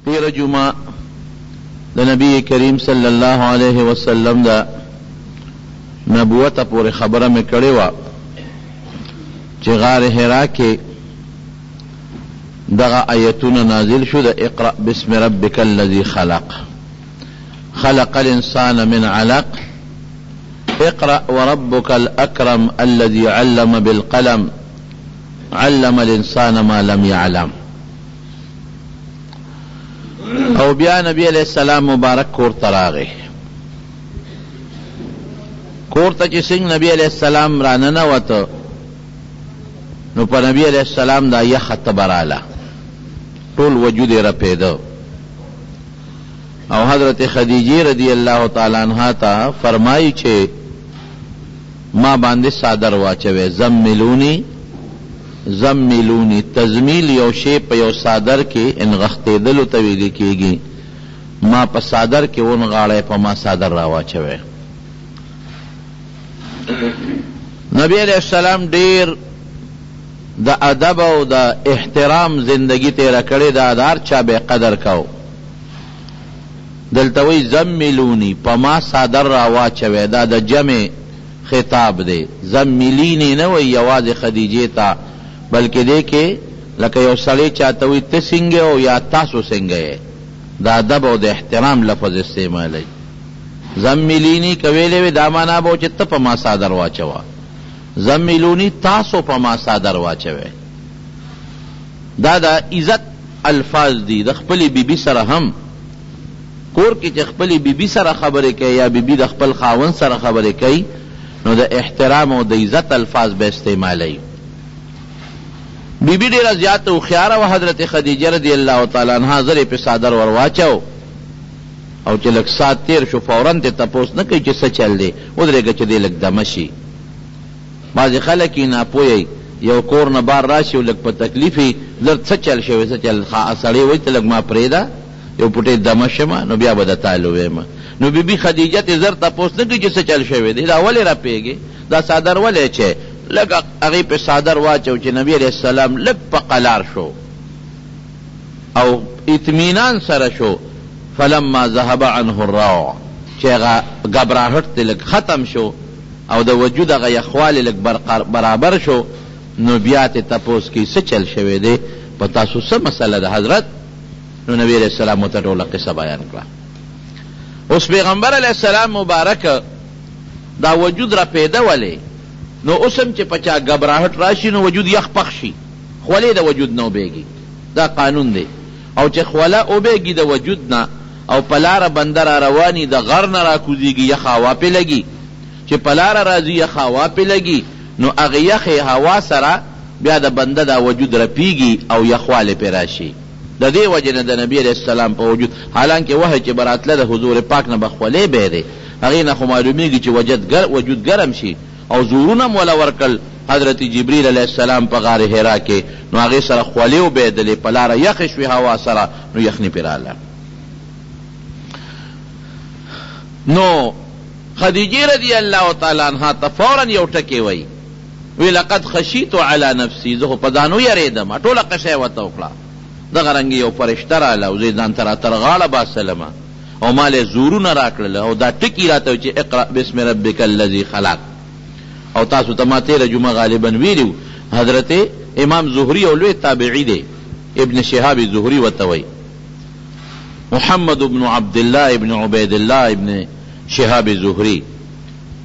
تیر جمعه د نبی کریم صلی الله علیه وسلم دا نبوت پورې خبره مې کړې وه چې غار حرا کې دغه آیتونه نازل شو د اقرأ بسم ربک الذی خلق خلق الانسان من علق اقرأ وربك الأكرم الذي علم بالقلم علم الانسان ما لم يعلم. او بیا نبی علیہ السلام مبارک کور تراغه کور ته چې څنګه نبی علیہ السلام را ننوته نو په نبی علیہ السلام دا یخ تبراله ټول وجود یې رپېده او حضرت خدیجه رضی الله تعالی عنها ته فرمایي چې ما باندې صادر واچوي زملونی زملونی تزمیل یو شی په یو صادر کې انغختېدلو ته ویل کېږي ما په صادر کې ونغاړی په ما صادر را واچوي. نبی علیہ السلام ډیر د ادب او د احترام زندگی تیره کړې ده د هر چا به قدر کو. دلته وی زملونی په ما صادر را واچوي دا د جمع خطاب دی زملینی نه وی یوازې خدیجې ته بلکې دی کې لکه یو سړی چاته وی ته څنګه او یا تاسو څنګه یې د ادب او د احترام لفظ استعمالی. زملینی کویلې وی دا معنا به چې ته په ما صادر واچوه زملونی تاسو په ما صادر واچوي. دا د عزت الفاظ دي د خپلې بیبي سره هم کور کې چې خپلې بیبي سره خبرې کوي یا بیبي د خپل خاوند سره خبرې کوي نو د احترام او د عزت الفاظ به استعمالی. بیبی ډیره زیاته هوښیاره وه حضرت خدیجه رضی الله تعالی عنها زر یې په صادر ور واچو او چې لږ ساعت تیر شو فوراً ته تپوس نه کوي چې څه چل دی ودرېږه چې دی لږ دمه شي. بعضې خلک یې ناپوهی یو کور نه بار راشي او لږ په تکلیف یې زر څه چل شوی څه چل سړی وایي ته لږ ما پرېږده یو پوټی دمه شمه نو بیا به د تا لویمه. نو بیبي خدیجه ته زر تپوس نه کوي چې څه چل شوی دی دا ولې راپېږې دا صادر ولې چې لږ هغې پې صادر واچو چې نبی علیہ السلام لږ په قلار شو او اطمینان سره شو. فلما ذهب عنه الروع چې هغه ګبراهټ ته لږ ختم شو او د وجود هغه یخوالی لږ برابر شو نو بیا ته تپوس کوي څه چل شوی دی په تاسو څه مسله ده حضرت. نو نبی علیہ السلام ورته ټوله قصه بیان کړه. اوس پیغمبر علیہ السلام مبارک دا وجود رپېده ولې نو اوس هم چې په چا ګبراهټ راشي نو وجود یخ پخ شي خولې د وجود نه وبېږي دا قانون دی. او چې خوله وبېږي د وجود نه او په لاره بنده را رواني د غر نه راکوزېږي یخ هوا پې لګي چې په لاره راځي یخ هوا پې لګي نو هغې یخې هوا سره بیا د بنده دا وجود رپېږي او یخوالی پې راشي. د دې وجې نه د نبي علیہ السلام په وجود حالانکې وحی چې به راتله د حضور پاک نه به خولې به دی هغې نه خو معلومېږي چې وجود ګرم شي او زورونه م وله ورکړل حضرت جبریل علیہ السلام په غار حرا کې نو هغې سره خولې وبېدلې په لاره یخې شوې هوا سره نو یخني پې راله. نو خدیجه رضی الله تعالی عنها ته فوراً یو ټکی وی لقد خشیت علی نفسی زه خو په ځانو یریدم ټوله قصه یې ورته وکړه. دغه رنګې یو فرشته راله او زه یې ځان ته راتر غاړه باسلمه او ما له زورونه راکړله او دا ټکي راته چې اقرأ بسم ربک الذی خلق. او تاسو ته ما تیره جمعه غالبا ویلي حضرت امام زهري او لوی تابعي دی ابن شهاب زهري ورته وی محمد بن عبد الله ابن عبید الله ابن شهاب زهري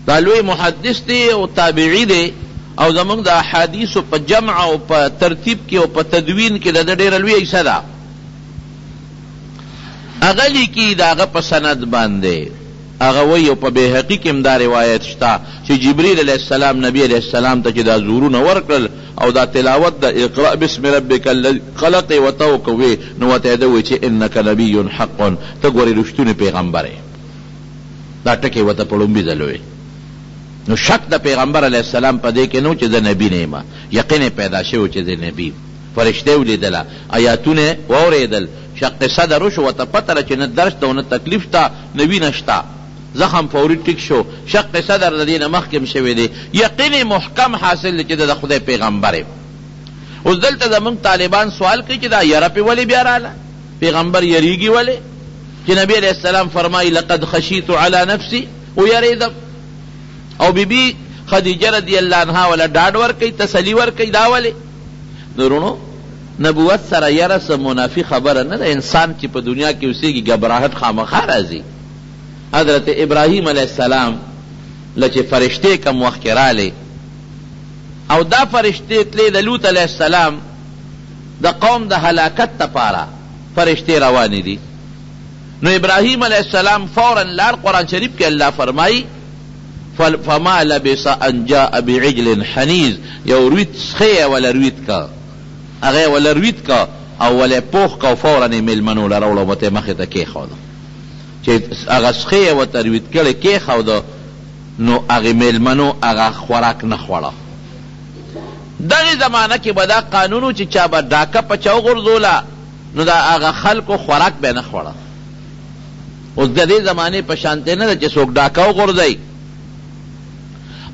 دا لوی محدث دی او تابعي دی او زمونږ د احادیثو په جمع او په ترتیب کې او په تدوین کې د ډېره لوی حصه ده. هغه لیکي د هغه په سند باندې هغه وی او په بیهقي کې هم دا روایت شته چې جبریل علیہ السلام نبی علیہ السلام ته چې دا زورونه ورکړل او دا تلاوت د اقرأ بسم ربک الذی خلق ورته وکوي نو ورته یې وویل چې انک نبی حق ته ګورې رښتونی پیغمبر یې. دا ټکی ورته په لومبي ځل وی. نو شک د پیغمبر علیہ السلام په دې کې نو چې زه نبی نه یم یقین پیدا شوی چې زه نبی فرشته ولیدله آیاتونه واورېدل شق صدر وشو ورته پته ده چې نه درس ته نه تکلیف شته نبي نشته زخم فوری ټیک شو شق صدر د دې نه مخکې شوی دی یقین محکم حاصل چې د خدای پیغمبر. اوس دلته زمونږ طالبان سوال کوي چې دا یره پې ولې بیا راله پیغمبر یریږي ولې چې نبی علیہ السلام فرمایي لقد خشیت علی نفسی ویریدم او بیبي خدیجه رضی الله عنها ولا ډاډ ورکوي تسلی ورکوي دا ولې نورونو نبوت سره یره څه منافي خبره نه ده انسان چې په دنیا کې اوسېږي ګبراهټ خامخا راځي حضرت ابراهیم علیہ السلام لچې فرشتې کم وخت کې رالی او دا فرشتې تلې د لوط علیہ السلام د قوم د هلاکت دپاره فرشتې روانې دي نو ابراهیم علیہ السلام فورا لار قرآن شریف کې الله فرمایي فما لبس ان جاء بعجل حنیز یو رویت سخی ولا رویت کا هغه ولا رویت کا او ولا پوخ کا فورا میلمنو لراوړو وته مخې ته کېښوده چې هغه سخی ورته رویت کړی کېښوده نو هغې میلمنو هغه خوراک نه خوړه دغې زمانه کې به دا قانونو چې چا به ډاکه په چا وغورځوله نو دا هغه خلکو خوراک به نه خوړه اوس د دې زمانې په شانتې نه ده چې څوک ډاکه وغورځوي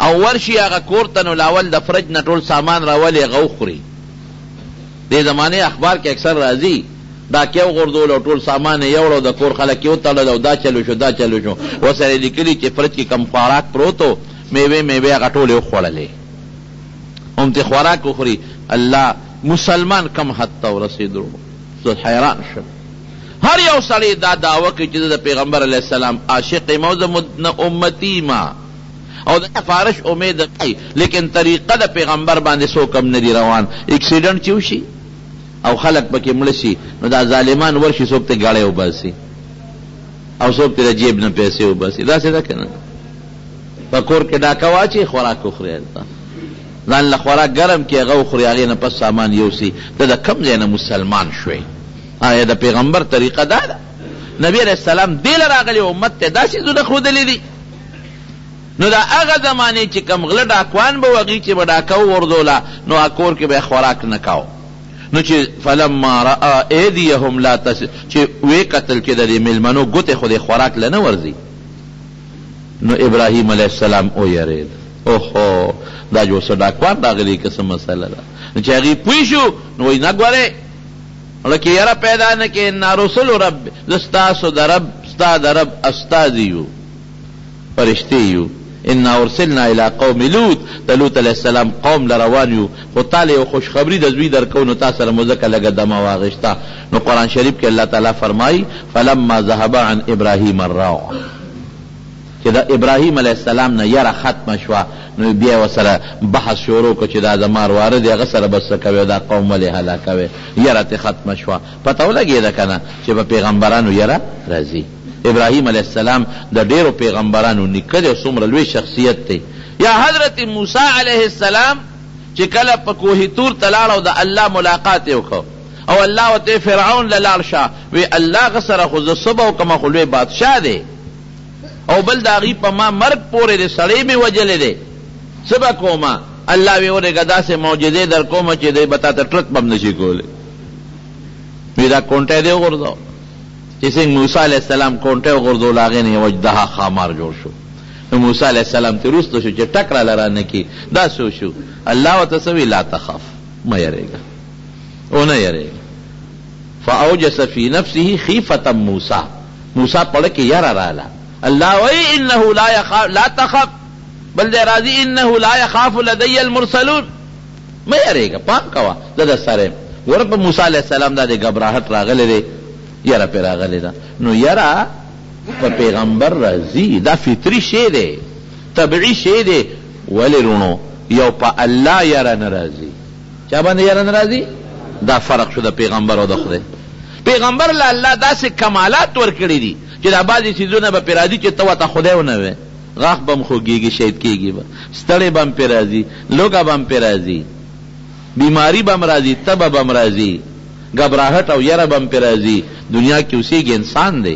او ورشي هغه کور ته نو لاول د فرج نه ټول سامان راولي هغه وخوري دې زمانې اخبار کې اکثر راځي ډاکې وغورځول او ټول سامان یې یوړ او د کور خلک یې وتړل او دا چلو شو دا چلو شو ورسره لیکلي چې فرج کې کم خوراک پروت و میوې هغه ټولې وخوړلې همتې خوراک وخوري الله مسلمان کم حد ته ورسېدو زه حیران شم هر یو سړی دا دعوه کوي چې د پیغمبر علیه السلام عاشق یم او د امتي ما او د فارش امید کوي لیکن طریقه د پیغمبر باندې څوک هم نه دي روان اکسیډنټ چې وشي او خلق پکې مړه شي نو دا ظالمان ورشي څوک ته ګاړی وباسي او څوک ته د جیب نه پیسې وباسي داسې ده که نه په کور کې ډاکه واچي خوراک وخوري ځان له خوراک ګرم کې هغه وخوري هغې نه پس سامان یوسي ته د کوم ځای نه مسلمان شوی آیا د پیغمبر طریقه دا ده نبی علیہ السلام دې له راغلی امت ته دا څیزونه ښودلي دي نو دا هغه زمانې چې کم غله ډاکوان به و هغې چې به ډاکه وغورځوله نو هغه کور کې به یې خوراک نه کاو نو چې فلما رأى ایدیهم لا چې وی قتل چې د دې میلمنو ګوتې خو دې خوراک له نه ورځي نو ابراهیم علیه السلام ویرېد اوهو دا جو څه ډاکوان راغلي که څه مسله ده نو چې هغې پوه شو نو وایي نه ګورې لکه یره پیدا نه کې انا رسول رب زه ستاسو د رب ستا د رب استازي یو فرشتې یو انا ارسلنا الى قوم لوط د لوط علیه السلام قوم لروان یو خو تاله یو خوشخبری د زوی درکو نو تا سره مو ځکه لږه دمه واغېسته نو قرآن شریف کې الله تعالی فرمایي فلما ذهب عن ابراهیم الروع چې د ابراهیم علیه السلام نه یره ختمه شوه نو بیا ورسره بحث شروع کړو چې دا زما واره دی هغه سره به څه کوې دا قوم ولې هلاکوې یره ترې ختمه شوه پته ولګېده که نه چې په پیغمبرانو یره راځي ابراهیم علیہ السلام د ډیرو پیغمبرانو نیکه دی او څومره لوی شخصیت دی یا حضرت موسی علیہ السلام چې کله په کوه تور ته لاړ او د الله ملاقات یې وکړ او الله ورته فرعون له لاړ شه وی الله هغه سره خو زه څه به وکړم خو لوی بادشاه دی او بل د هغې په ما مرګ پورې دی سړی مې وجلی دی څه به کومه الله وی ورېږه داسې معجزې در کومه چې دی به تا ته ټرک به هم نشي کولی وی دا کونټی دی وغورځو چې څنګه موسی علیہ السلام کونټی وغورځول هغې نه یو اجدها خامار جوړ شو نو موسی علیہ السلام ترې وروسته شو چې ټک راله رانه کي دا څه شو الله ورته څه وی لا تخاف مه یېرېږه ونه یېرېږه فاوجس فی نفسه خیفة موسی موسی پړه کې یره راله الله وی انه لا تخف بل دی راځي انه لا یخاف لدی المرسلون مه یېرېږه پام کوه زه در سره یم ګوره په موسی علیہ السلام دا د ګبراهټ راغلی دی یره پې راغلی ده نو یره په پیغمبر راځي دا فطري شی دی طبعي شی دی ولې رونو یو په الله یره نه راځي چا باندې یره نه راځي دا فرق شو د پیغمبر او د خدای پیغمبر له الله داسې کمالات ورکړي دي چې دا بعضې څیزونه به پې راځي چې ته ورته خدای ونه وې غاښ به م خوږېږي شهید کېږي به ستړی به م پې راځي لوږه به م پې راځي بیماری به م راځي تبه به م راځي گبراہٹ او یره بم پہ راضی دنیا کی اسی کے انسان دے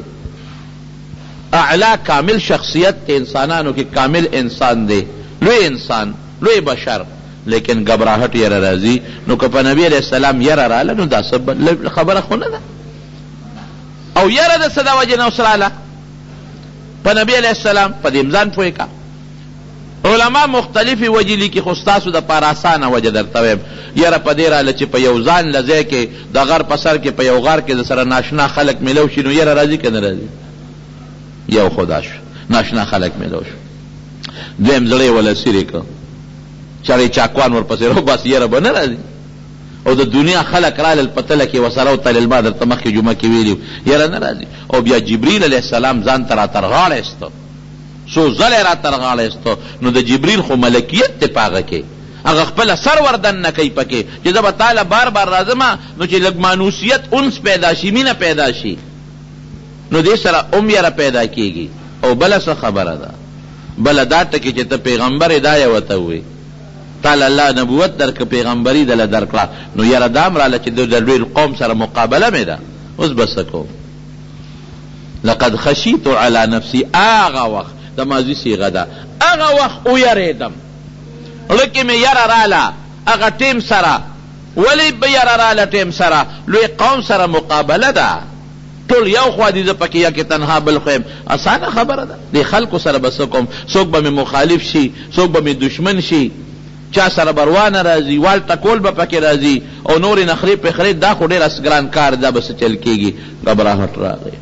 اعلیٰ کامل شخصیت کے انسانانوں کے کامل انسان دے لوی انسان لوی بشر لیکن گبراہٹ یره راضی نو که په نبی علیہ السلام یره راله نو دا خبره خو نه ده او یره د څه د وجې نه اوس راله په نبی علیہ السلام په دې ځان پوهې کا علما مختلفی وجې لیکي، خو ستاسو د پاره اسانه وجه درته وایم. یاره په دې راله چې په یو ځان له ځای کې د غر په سر کې په یو غار کې د سره ناشنا خلک میلو شي، نو یاره راځي که نه راځي؟ یو خدا شو، ناشنا خلک میلو شو. دویم زړه یې وله سیرې که چړې چاکوان ورپسې روباسي، یاره به نه راځي؟ او د دنیا خلق رالل په تله کې وسره او تلل ما درته مخکې جمعه کې ویلي یاره نه راځي. او بیا جبریل علیه السلام ځان ته راترغاړی ایسته، څو ځله یې راترغاړی ایسته. نو د جبریل خو ملکیت دی په هغه کې، هغه خپله سر وردن نه کوي پکې چې زه به تاله بار بار راځم، نو چې لږ مانوسیت انس پیدا شي، مینه پیدا شي، نو دې سره یاره پیدا کېږي. او بله څه خبره ده، بله دا ټکې چې ته پیغمبر دا یې ورته ووایي تعالی الله نبوت درک پیغمبری دله درکړه، نو یاره دام راله چې د لوی قوم سره مقابله مې ده. اوس به څه کوم؟ لقد خشیت علی نفسی، هغه وخت د ماضي صیغه ده، هغه وخت ویرېدم، زړه کې مې یره راله هغه ټیم سره. ولې به یره راله ټیم سره؟ لوی قوم سره مقابله ده، ټول یو خوا دي، زه پکې یا کې تنها بل خو یم. اسانه خبره ده. د خلکو سره به څه کوم؟ څوک به مې مخالف شي، څوک به مې دشمن شي، چا سره بروانه راځي، وال ټکول به پکې راځي، او نورې نخرې پخرې، دا خو ډېر ګران کار، دا به څه چل کېږي. غبراهټ راغی،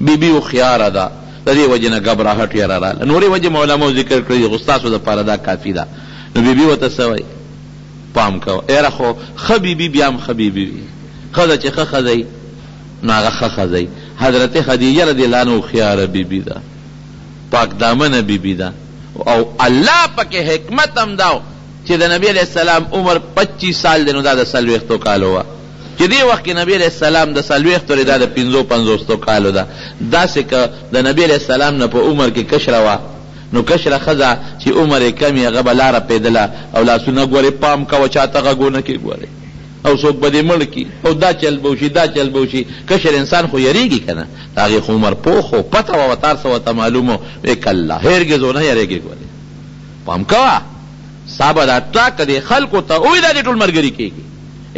بیبي هوښیاره ده، د دې وجې نه غبراهټ یاره راله. نورې وجې مو علماو ذکر کړي دي، خو ستاسو دپاره دا کافي ده. نو بیبي ورته څه وایي؟ پام کوه، یاره خو ښه بیبي بیا هم ښه بیبي وي. ښځه چې ښه ښځی، نو هغه ښه ښځی. حضرت خدیجه رضی الله عنها هوښیاره بیبي ده، پاک دامنه بیبي ده. او الله پکې حکمت هم ده چې د نبی علیہ السلام عمر 25 سال دی، نو دا د 40 کالو وه، چې دې وخت کې نبی علیہ السلام د 40 دا د 55 کالو ده. داسې که د نبی علیہ السلام نه په عمر کې کشره وه، نو کشره ښځه چې عمر یې کم یې هغه به لاره پیدله او لاسونه ګورې، پام کوه چاته غږونه کې ګورې، او څوک به دې مړ کي، او دا چل به وشي دا چل به وشي. کشر انسان خو یریږي که نه؟ د هغې خو عمر پوخ و، پته وه وتار څه ورته معلوم و. کله هرګز ونه یریږي. ګورې پام کوه، صحابه دا ټاکه دی خلکو ته وایي دا دې ټول ملګري کېږي.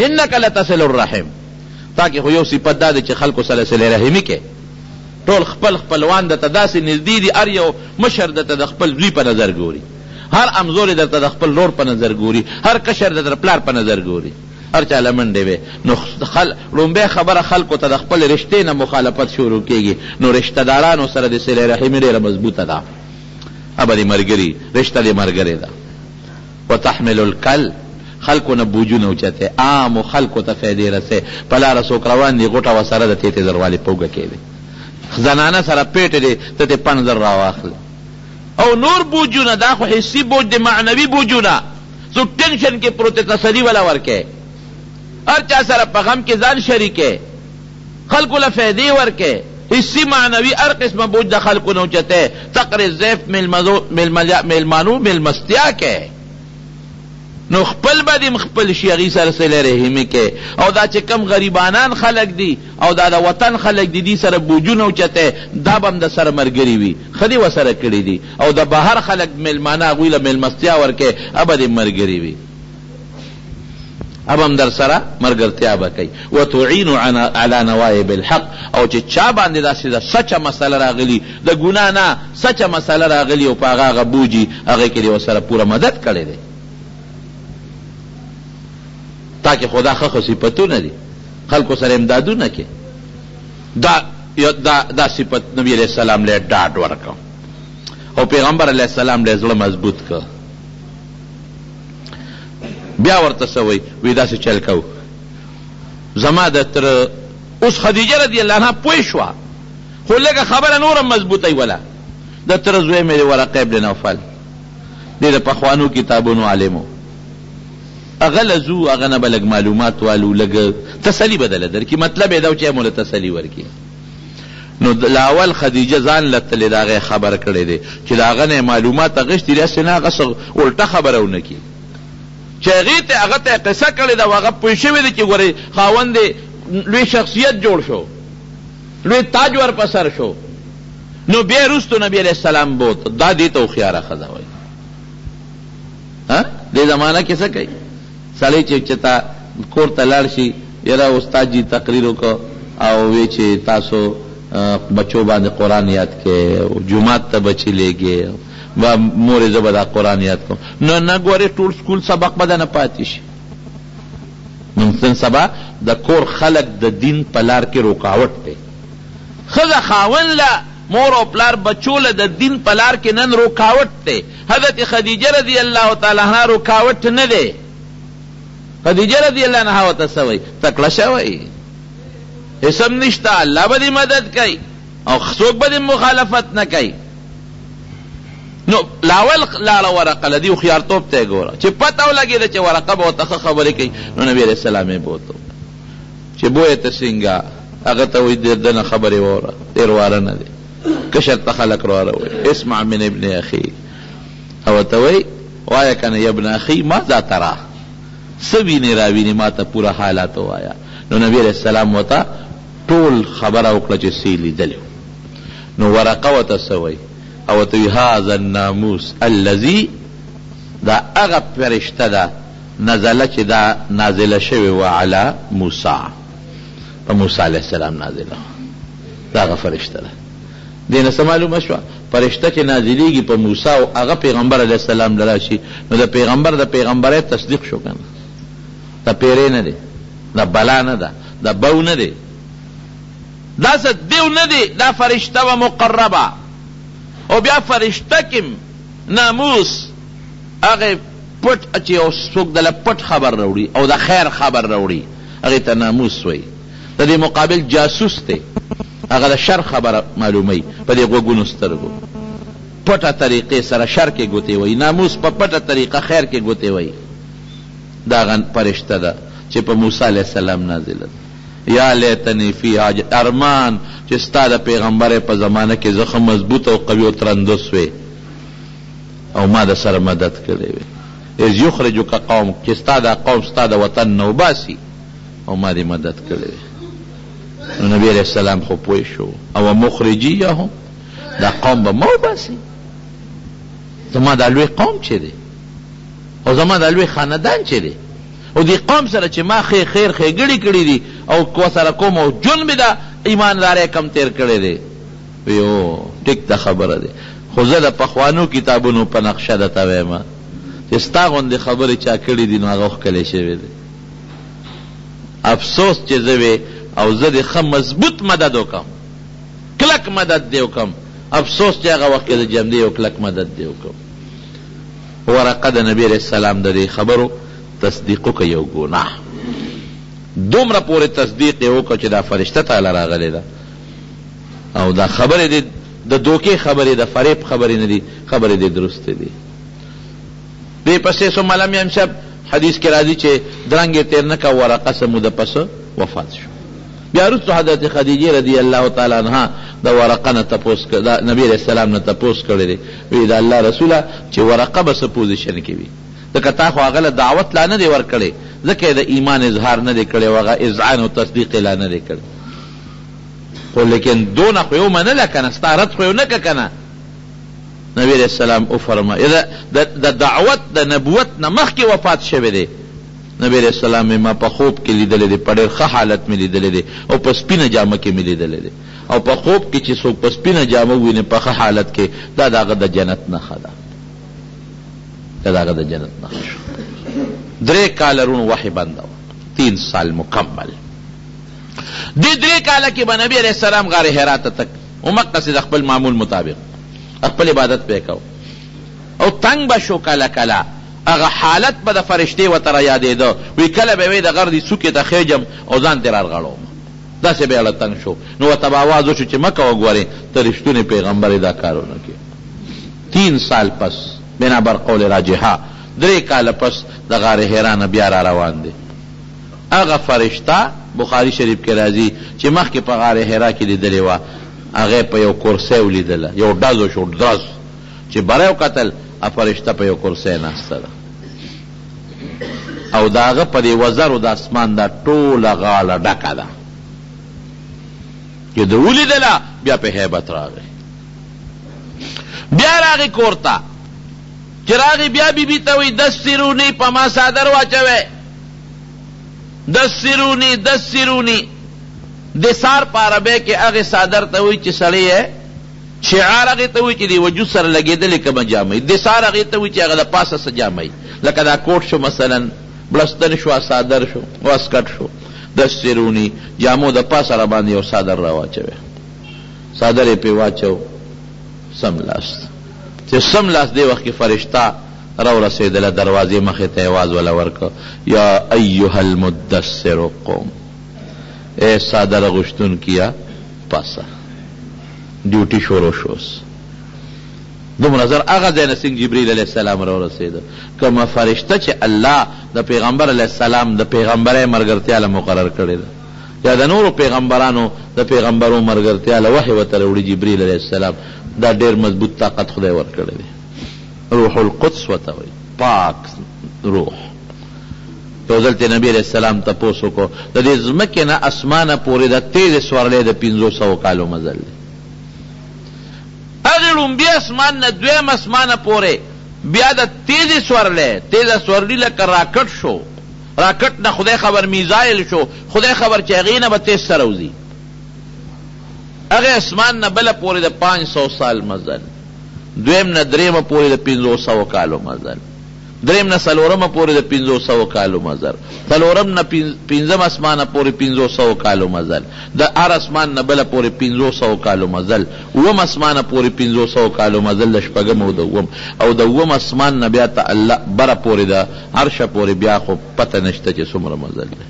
انک لتصل الرحم، تاکې خو یو صفت دا دی چې خلکو سره صلې رحمي کې، ټول خپل خپلوان درته داسې نږدې دي، هر یو مشر درته د خپل زوی په نظر ګوري، هر امزور درته د خپل لور په نظر ګوري، هر کشر درته د پلار په نظر ګوري، هر چا له منډې وې. نو لومبۍ خبره خلکو ته د خپل رشتې نه مخالفت شروع کېږي. نو رشته دارانو سره د صلې رحمي ډېره مضبوطه ده، ابه دې ملګري، رشته دې ملګرې ده. وتحمل الکل، خلکو نه بوجونه اوچته، عامو خلکو ته فایدې رسې. په لاره څوک روان دي، غوټه ورسره د تېتې زروالې په اوږه کې دی، زنانه سره پیټ دی، ته دې 5,000 راواخلې. او نور بوجونه، دا خو حسي بوج دی، معنوي بوجونه، څوک ټینشن کې پروت تسلي ولا ورکې، هر چا سره په غم کې ځان شریکې، خلکو له فایدې ورکې، حسي معنوي هر قسمه بوج د خلکو نه اوچته. تقري ضیف میلمانو میلمستیا کې، نو خپل به دې خپل شي، هغې سره صلې رحمي کې. او دا چې کم غریبانان خلک دي او دا د وطن خلک دي، دې سره بوجونه اوچته، دا به هم د سره ملګري وي، ښه دې ورسره کړي دي. او د بهر خلک میلمانه، هغوی له میلمستیا ورکې، ابه دې ملګري وي، اب هم در سره مرګرتیا به کوي. وتعین علی نوایب الحق، او چې چا باندې داسې د سچه مسله راغلي، د ګناه نه سچه مسله راغلي، او په هغه بوجي، هغې کې دې ورسره پوره مدد کړی دی. تاکہ خدا ښه صفتونه دي، خلکو سره امدادونه کې. دا صفت نبی علیہ السلام له ډاډ ورکړ، او پیغمبر علیہ السلام له زړه مضبوط کړ. بیا ورته څه وایي؟ وایي داسې چل کوو، زما د تره اوس خدیجه رضی الله عنها پوه شوه، خو لږه خبره نوره مضبوطی وله. د تره زوی مې د ورقه ابن نوفل، دې د پخوانو کتابونو عالمو، هغه له زو، هغه نه به لږ معلومات والو، لږ تسلي به دله درکړي، مطلب یې دا و چې موله تسلي ورکړي. نو لاول خدیجه ځان له تلې د هغې خبر کړی دی چې د هغه نه معلومات اخیستي دي، هسې نه هغه څه الټه خبره ونه کړي، چې هغه ته قصه کړې ده، هغه پوه شوی دی چې ګورې خاوند لوی شخصیت جوړ شو، لوی تاج ور په سر شو. نو بیا وروستو نبی علیہ السلام بوت، دا دې ته هوښیاره ښځه وایي. دې زمانه کې څه کوي؟ سړی چې تا کور ته لاړ شي، یاره استاد جي تقریر وکړو او وی چې تاسو بچو باندې قرآن یاد کې، جمعات ته بچی لېږې، با مورې زه به دا قرآن یاد کوم. نه ګورې ټول سکول سبق به نه پاتې شي. نن سبا د کور خلق د دین په لار کې رکاوټ دی. ښځه خاوند له مور او پلار بچو له د دین په لار کې نن رکاوټ دی. حضرت خدیجه رضی الله تعالی عنها رکاوټ نه دی. خدیجه رضی الله عنها ورته څه وایي؟ تکړه شوی، اسم نشته، الله به دې مدد کوي او څوک به دې مخالفت نه کوي. نو لاول لاړه ورقه له دې هوښیارتوب ته یې ګوره چې پته ولګېده چې ورقه به ورته ښه خبرې کوي. نو نبي علیه السلام یې بوته چې بویې ته څنګه؟ هغه ته وایي د نه خبرې واوره، ډېر واره نه دی، کشر ته خلک راوروي. اسمع من ابن اخي، او ورته وایي وایه که نه یا ابن اخي ماذا ترى، څه وینې راوینې ما ته پوره حالات ووایه. نو نبي علیه السلام ورته ټول خبره وکړه چې څه یې لیدلي. نو ورقه ورته څه وایي؟ او ورته وایي هذا الناموس الذي، دا هغه فرشته ده نزله چې دا نازله شوې وه علی موسی، په موسی علیه السلام نازله، دا هغه فرشته ده. دې نه څه معلومه شوه؟ فرشته چې نازلېږي په موسی او هغه پیغمبر علیه السلام له راشي، نو د پیغمبر د پیغمبرۍ تصدیق شو که نه؟ دا پیرې نه دی، دا بلا نه ده، دا بو نه دی، دا څه دیو نه دی، دا فرشته و مقربه. او بیا فرشته کې ناموس هغه پټ چې یو څوک دله پټ خبر راوړي او د خیر خبر راوړي، هغې ته ناموس وایي. د دې مقابل جاسوس دی، هغه د شر خبره معلوموي په دې غوږونو سترګو، پټه طریقې سره شر کې ګوتې وایي. ناموس په پټه طریقه خیر کې ګوتې وایي. دا هغه فرشته ده چې په موسی علیه السلام نازله ده. یا لیتنی فی حاجه، ارمان چې ستا د پیغمبر په زمانه کې زه ښه مضبوط او قوي او ترندس وې او ما د سره مدد کړی وې. اذ یخرجک قوم، چې ستا دا قوم ستا د وطن نه وباسي او ما دې مدد کړی وې. نو نبی علیه السلام خو پوه شو، او مخرجیهم، دا قوم به ما وباسي، زما دا لوی قوم چې دی او زما دا لوی خاندان چې دی او دې قوم سره چې ما خیر ښېګړې کړي دي او کو سره کوم او جون مې د ایماندارۍ کم تیر کړی دی. ویو ټیک دا خبره دی، خو زه د پخوانو کتابونو په نقشه درته وایم چې ستا غوندې خبرې چا کړي دي نو هغه ښکلی شوی دی. افسوس چې زه وې او زه د ښه مضبوط مدد وکړم، کلک مدد دې وکړم. افسوس چې هغه وخت کې د جمدې یو کلک مدد دې وکړم. ورقه د نبي علیه السلام د دې خبرو تصدیق وکړه، یو ګناه دومره پورې تصدیق یې وکړه چې دا فرشته تعالی راغلی ده او دا خبرې دې د دوکې خبرې، د فریب خبرې نه دي، خبرې دې درسته دي. دې پسې ثم لم ينشب، حدیث کې راځي چې درنګ تیر نه کا، ورقه څه موده پس وفات شو. بیا وروسته حضرت خدیجه رضی الله تعالی عنها د ورقه نه تپوس کړ، د نبي علیه السلام نه تپوس کړی دی. وی د الله رسوله چې ورقه به څه پوزیشن کې وي؟ ځکه تا خو هغه له دعوت لا نه دی ورکړی، ځکه د ایمان اظهار نه دی کړی او هغه اذعان او تصدیق لا نه دی کړی. خو لیکن دونه خو یې ومنله که نه، ستا رد خو یې ونه که که نه. نبي علیه السلام وفرمایي د دعوت د نبوت نه مخکې وفات شوی دی. نبی علیہ السلام ما په خوب کې لیدلی دی، په ډېر ښه حالت مې لیدلی دی او په سپینه جامه کې مې لیدلی دی. او په خوب کې چې څوک په سپینه جامه وویني په ښه حالت کې، دا د هغه د جنت نښه ده، دا د هغه د جنت نښه شو. 3 کاله رونو وحی بنده وه، 3 سال مکمل. دې 3 کاله کې به نبی علیہ السلام غار حرا ته تک او مقصد د خپل معمول مطابق خپل عبادت پې کو او تنگ به شو. کله کله هغه حالت به د فرشتې ورته را یادېده، وی کله به وی د غر دې څوکې ته خېجم او ځان ترې رارغړوم، داسې به یې تنګ شو. نو ورته به آواز وشو چې مه کوه، ګورې ته رښتونی پیغمبر دا کارونه کوي. 3 سال پس بنابر قول راجحه 3 کاله پس د غار حرا نه بیا را روان دی. هغه فرشته بخاري شریف کې راځي چې مخکې په غار حرا کې لیدلې وه، هغې په یو کرسۍ ولیدله، یو ډز وشو، ډز چې بری وکتل فرشته په یو کرسۍ ناسته ده او د هغه په دې وزرو د اسمان دا ټوله غاړه ډکه ده. چې د ولیدله بیا په هیبت راغی، بیا راغی کور ته. چې راغی بیا بیبي ته وایي دسرونی، په ما څادر واچوئ، دسرونی. د سار په عربۍ کې هغې څادر ته وایي چې سړی یې شعار هغې ته وایي چې د وجود سره لګېدلې کومه جامه دسار هغې ته وایي چې هغه د پاسه څه جامه لکه دا کوټ شو مثلا بلستن شو صادر شو واسکټ شو دسترونی جامو د پاسه را باندې یو صادر را واچوي صادر یې پې واچو سملاست چې سملاست دی وخت کې فرشته را رسېدله دروازې مخې ته یې اواز وله ورکړه یا ایها المدثر قوم اے صادر غوښتونکیه پاسه ډیوټي شروع شوس دومره زر هغه ځای نه څنګه جبریل علیه السلام را رسېده کومه فرشته چې الله د پیغمبر علیه السلام د پیغمبرۍ ملګرتیا له مقرر کړې ده یا د نورو پیغمبرانو د پیغمبرو ملګرتیا له وحی ورته راوړي جبریل علیه السلام دا ډېر مضبوط طاقت خدای ورکړی دی روح القدس ورته وایي پاک روح یو ځل ته نبي علیه السلام تپوس وکړو د دې ځمکې نه اسمانه پورې د تیزې سورلی د 500 کالو مزل دی هغې لومبي اسمان نه دویم اسمانه پورې بیا د تیزې سورلی تیزه سورلي لکه راکټ شو راکټ نه خدای خبر میزایل شو خدای خبر چې هغې نه به تیز سره وځي هغې اسمان نه بله پورې د 500 سال مزل دویم نه درېمه پورې د 500 کالو مزل درېم نه څلورمه پورې د 500 کالو مزل څلورم نه پنځم اسمانه پورې 500 کالو مزل د هر اسمان نه بله پورې 500 کالو مزل اووم اسمانه پورې 500 کالو مزل د شپږم او د اووم اسمان نه بیا ته الله بره پورې د عرشه پورې بیا خو پته نشته چې څومره مزل دی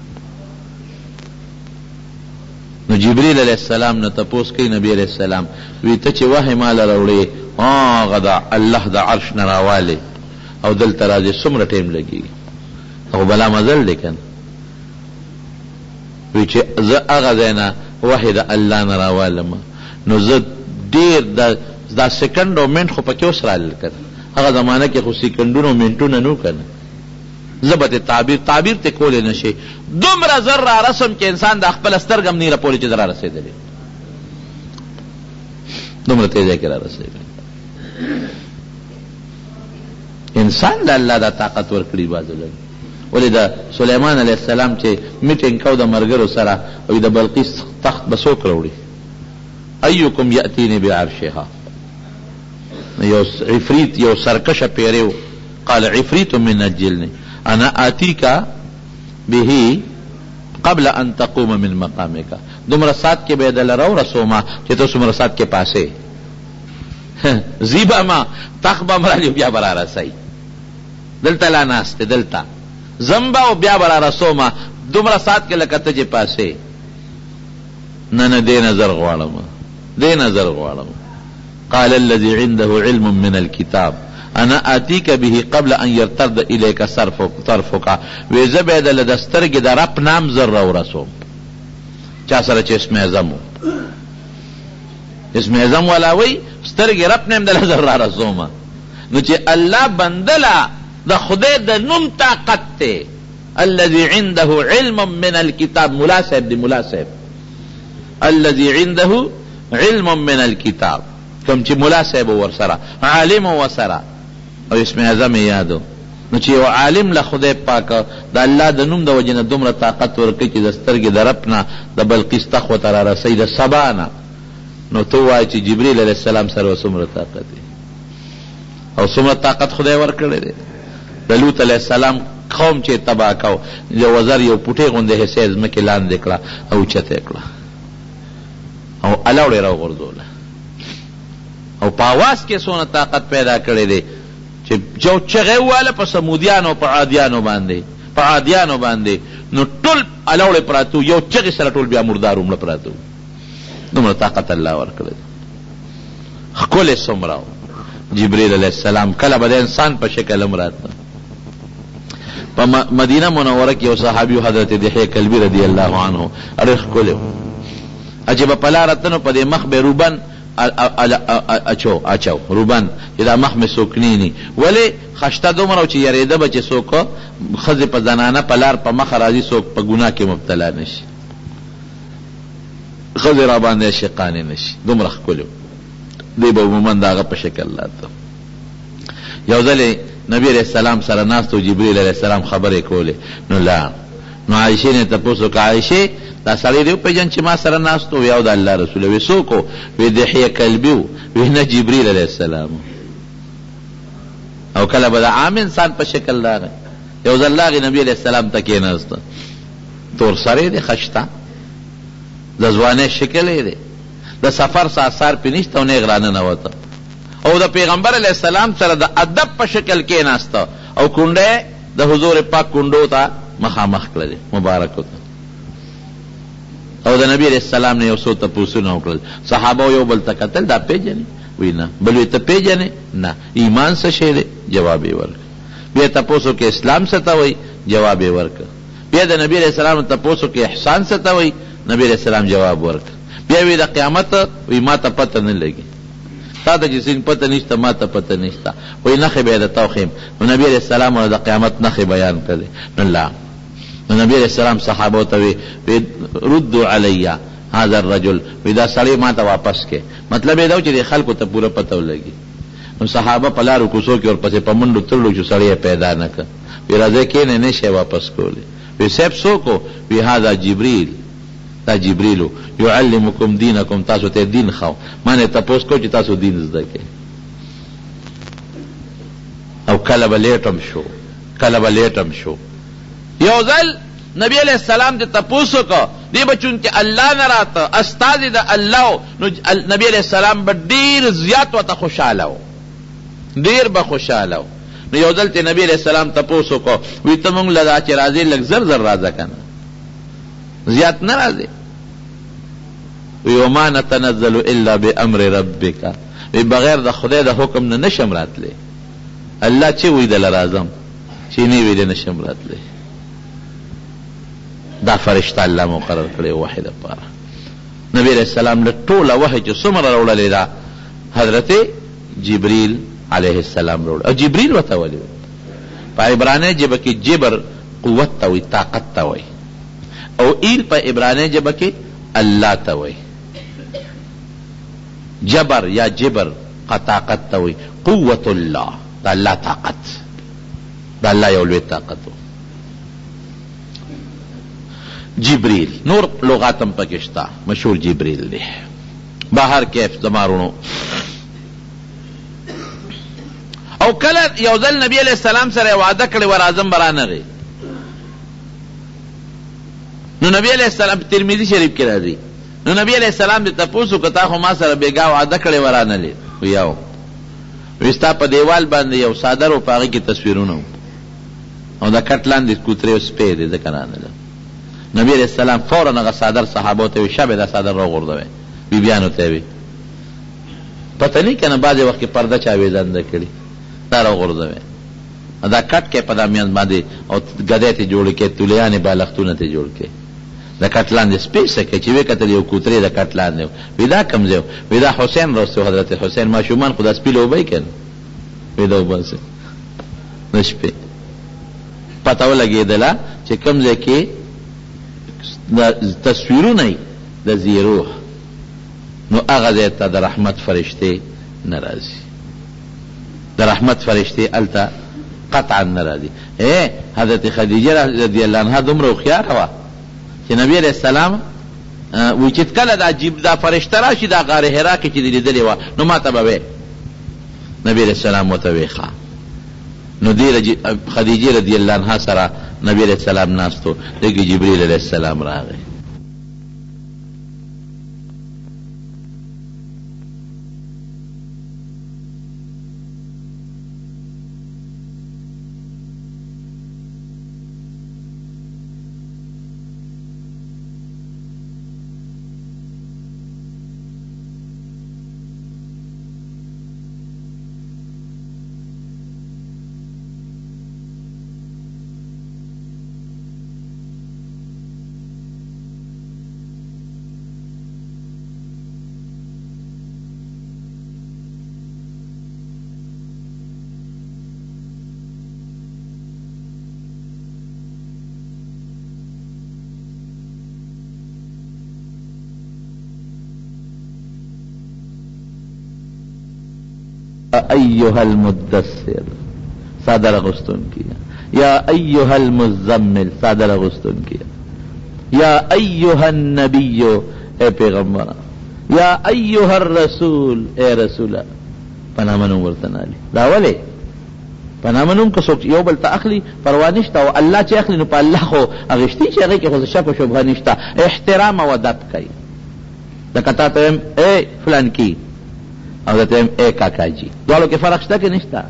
نو جبریل علیه السلام نه تپوس کوي نبی علیه السلام وی ته چې وحی ماله راوړې هغه د الله د عرش نه راوالې او دلته راځې څومره ټیم لګېږي او بلا مزل دی که نه وی چې زه هغه ځای نه وحی د الله نه راوالم نو زه ډېر دا سکنډ او منټ خو پکې اوس رالل که نه هغه زمانه کې خو سکنډونه او منټونه نه و که نه زه به ته تعبیر ته کولی نه شي دومره زر را رسم چې انسان د خپله سترګه هم نیره پورې چې زه را رسېدلی دومره تیزی کې را رسېدلی انسان د الله دا طاقت ورکړي بازو لږ ولې د سلیمان علیه السلام چې میټینګ کو د ملګرو سره او د بلقیس تخت به څوک راوړي ایکم یأتینی بعرشها یو عفریت یو سرکشه پیری قال عفریت من الجن انا آتیک به قبل ان تقوم من مقامک دومره سات کې به دل راو رسوما چې ته څومره سات کې پاسې زیبا ما تخبه مرالی بیا برا رسائی دلتا لا ناسته دلتا زمبا و بیا برا رسوما دومره سات کې لکه ته چې پاسې نه دې نظر غواړم قال الذي عنده علم من الكتاب انا آتيك به قبل ان يرتد اليك طرفك ویزه به د لدسترګې د رب نام زر را ورسوم چا سره چې اسم اعظم ولاوي سترګې رب نام د لزر را رسوم نو چې الله بندلا د خدای د نوم طاقت ته الذي عنده علم من الكتاب ملا صاحب الذي عنده علم من الكتاب کوم چې ملا صاحب ورسره عالم ورسره او اسم اعظم یادو نو چې یو عالم له خدای پاک د الله د نوم د وجې نه دومره طاقت ورکوي چې د سترګې د رب نه د بلقیس تخوه ته را رسوي د سبا نه نو ته وایې چې جبریل علیه السلام سره څومره طاقت دی او څومره طاقت خدای ورکړی دی د لوط علیه السلام قوم چې تباه کو یو وزر یو پوټې غوندې حصې ځمکې لاندې کړه او اوچته یې کړه او الاوړې راوغورځوله او په اواز کې څونه طاقت پیدا کړی دی چې جو چغې واله په سمودیانو په عادیانو باندې نو ټول الاوړې پراتو یو چغې سره ټول بیا مردار ومړه پراتو دومره طاقت الله ورکړی ښکلی څومره جبریل علیه السلام کله به د انسان په شکل هم راته په مدینه منوره کې یو صحابي حضرت دحیه کلبي رضی الله عنه ډېر ښکلی و عجبه په لاره تنو په دې مخ به روبن اچو روبن چې دا مخ مې څوک نیني ولې خشته دومره چې یارېده به چې څوک ښځې په زنانه په لار په مخه راځي څوک په ګناه کې مبتلا نشي ښځې را باندې شقانې نشي دومره ښکلی دی به عموما د هغه په شکل لاته یو ځلې نبی علیه السلام سره ناست و جبریل علیه السلام خبرې کولې نو لا نو عائشې نه تپوس وکړه عائشې دا سړی دی وپېژن چې ما سره ناست و؟ وی او د الله رسول وی څوک و؟ وی دحیه کلبي و. وی نه جبریل علیه السلام. او کله به د عام انسان په شکل راغی. یو ځل راغی نبي علیه السلام ته کېناسته، تور سری دی، خشته د ځوانۍ شکل یې دی، د سفر آثار پې نشته او نیغ راننوته او د پیغمبر علیه السلام سره د ادب په شکل کېناسته او کونډه د حضور پاک کونډو ته مخامخ کړلې مبارکو ته او د نبی علیه السلام نه یو څو تپوسونه وکړل. صحابه یو بل ته کتل، دا پېژنې؟ وی نه. بل وی ته پېژنې؟ نه. ایمان څه شی دی؟ جواب یې ورکړ. بیا تپوس وکړه اسلام څه ته وایي؟ جواب یې ورکړ. بیا د نبی علیه السلام تپوس وکړه احسان څه ته وایي؟ نبی علیه السلام جواب ورکړ. بیا وی د قیامت وی ما ته پته نه لګي، تا ته چې څنګه پته نشته ما ته پته نشته. وی نښې به یې درته وښیم. نو نبی علیه السلام د قیامت نښې بیان کړې. نو لا نو نبی علیه السلام صحابو ته وی ردو علی هذا الرجل، وی دا سړی ما ته واپس کې. مطلب یې دا چې د خلکو ته پوره پته ولګي. نو صحابه په لارو کوڅو کې ورپسې په منډو تړلو چې سړی پیدا نه کړ. وی راځئ کښېنئ نه شی واپس کولی. وی صاحب څوک و؟ وی هذا جبریل، دا جبریلو یعلمکم دینکم، تاسو ته دین خو ما نه تپوس کو چې تاسو دین زده کړئ. او کله به لیټم شو، کله به لیټم شو. یو ځل نبی علیہ السلام دې تپوس وکړه، دی به چونکې الله نه راته استازي د الله، نو نبی علیہ السلام به ډېر زیات ورته خوشحاله و، ډېر به خوشحاله و. نو یو ځل چې نبی علیہ السلام تپوس وکړه، وی ته مونږ له دا چې راځې لږ زر زر راځه که نه، زیات نه راځې. وی وما نتنزل الا بامر ربک، وی بغیر د خدای د حکم نه نشم راتلی. الله چې وی دله راځم، چې نه وی د نشم راتلی. دا فرشته الله مقرر کړی وحی دپاره. نبی علیہ السلام له ټوله وحی چې څومره راوړلې ده حضرت جبریل علیه السلام راوړ. او جبریل ورته ولې په عبرانۍ ژبه کې جبر قوت ته وایي، طاقت ته وایي، او ایل په عبرانۍ ژبه کې الله ته وایي. جبر یا جبر طاقت ته وایي. قوت الله د الله طاقت، د الله یو لوی طاقت و. جبریل نور لغاتم پکې شته، مشهور جبریل دی. بهر کیف زمارونو. او کله یو ځل نبی علیہ السلام سره وعده کړې و راځم به رانغی. نو نبی علیہ السلام ترمذی شریف کې راځي. نو نبی علیہ السلام دې تپوس وکړه تا خو ما سره بېګا وعده کړې و رانغلی؟ وی او وی ستا په دیوال باندې یو څادر و، په هغې کې تصویرونه و، او د کټ لاندې کوترې او سپی دی، ځکه رانغلم. نبی علیہ السلام فوراً هغه څادر صحابو ته وی شابه دا څادر راوغورځوئ. بیبیانو ته وی پته نه که نه بعضې وخت کې پرده چا ویزنده کړي، دا راوغورځوئ. دا کټ کې په دا میانځ باندې او ګدۍ ته جوړ کړي، تولیانې بالښتونه ته جوړ کړي، د کټ لاندې سپی څه کوي چې ویې کتل یو کوترې د کټ لاندې و. وی دا کوم ځای و؟ وی دا حسین راوستي و، حضرت حسین. ماشومان خو دا سپي له اوبئ که نه؟ وی دا وباسئ د شپې. پته ولګېدله چې کوم ځای کې تصویرونه یې د زیروح، نو هغه ځای ته د رحمت فرشتې نه راځي، د رحمت فرشتې هلته قطعا نه راځي. حضرت خدیجه رضی الله عنها دومره هوښیاره وه چې نبی علیہ السلام وی چې کله دا فرشته راشي دا غار حرا کې چې لیدلې وه، نو ما ته به وی نبی علیہ السلام ورته وی ښه. نو دې خدیجه رضی الله عنها سره نبی علیہ السلام ناستو، دغه جبریل علیہ السلام راغی. ایها المدثر، صادر اغسطن کیا یا ایها المزمل صادر اغسطن کیا، یا ایها النبی اے پیغمبر، یا ایها الرسول اے رسول پنامنوم ورتنالی. دا ولی پنامنوم که سوک یو بلتا اخلی پروا نشتا، و اللہ چی اخلی نو پا اللہ خو اغشتی چی اغی که خود شک و شبه نشتا، احترام و ادب کئی. دکتا تایم اے فلان کی او دتایم اے کاکا جی، دوالو کے فرق شتا که نشتا.